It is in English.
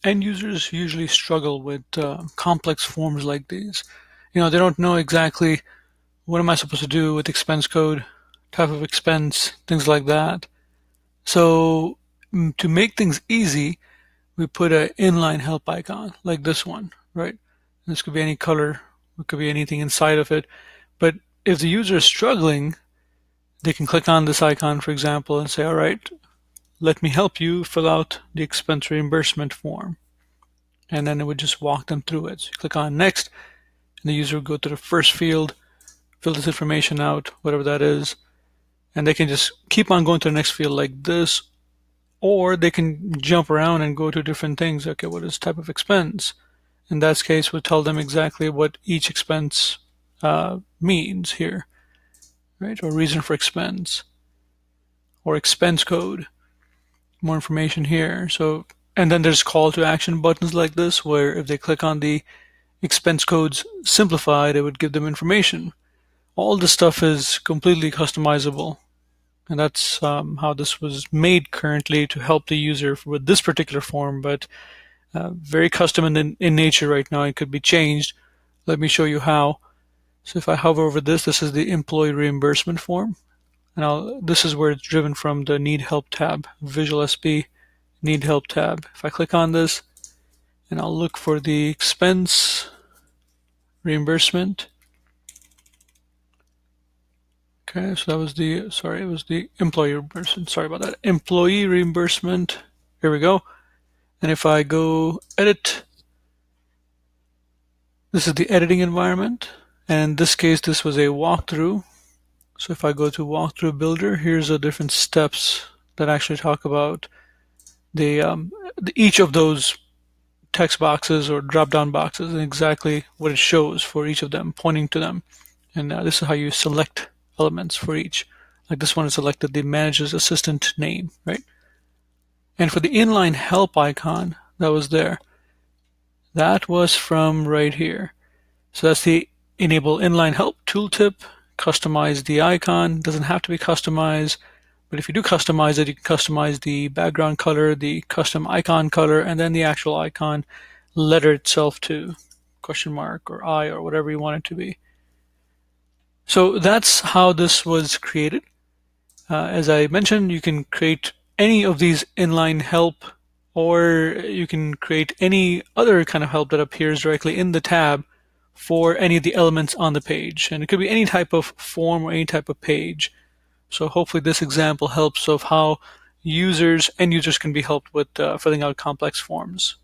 end users usually struggle with complex forms like these. They don't know exactly what am I supposed to do with expense code, type of expense, things like that. So to make things easy, we put an inline help icon like this one, right? This could be any color, it could be anything inside of it. But if the user is struggling, they can click on this icon, for example, and say, all right, let me help you fill out the expense reimbursement form. And then it would just walk them through it. So you click on next, and the user would go to the first field, fill this information out, whatever that is, and they can just keep on going to the next field like this, or they can jump around and go to different things. Okay, what is type of expense? In that case, we'll tell them exactly what each expense means here, right? Or reason for expense, or expense code. More information here. So, and then there's call to action buttons like this, where if they click on the expense codes simplified, it would give them information. All this stuff is completely customizable, and that's how this was made currently to help the user with this particular form, but very custom in nature right now. It could be changed. Let me show you how. So if I hover over this, this is the employee reimbursement form. And this is where it's driven from the Need Help tab, VisualSP Need Help tab. If I click on this, and I'll look for the expense reimbursement. Okay, so that was it was the employee reimbursement. Sorry about that. Employee reimbursement. Here we go. And if I go edit, this is the editing environment. And in this case, this was a walkthrough. So if I go to walkthrough builder, here's the different steps that actually talk about each of those text boxes or drop-down boxes and exactly what it shows for each of them, pointing to them. And this is how you select elements for each. Like this one is selected the manager's assistant name, right? And for the inline help icon that was there, that was from right here. So that's the enable inline help tooltip, customize the icon. Doesn't have to be customized, but if you do customize it, you can customize the background color, the custom icon color, and then the actual icon letter itself too, question mark or I or whatever you want it to be. So that's how this was created. As I mentioned, you can create any of these inline help, or you can create any other kind of help that appears directly in the tab for any of the elements on the page. And it could be any type of form or any type of page. So hopefully this example helps of how end users can be helped with filling out complex forms.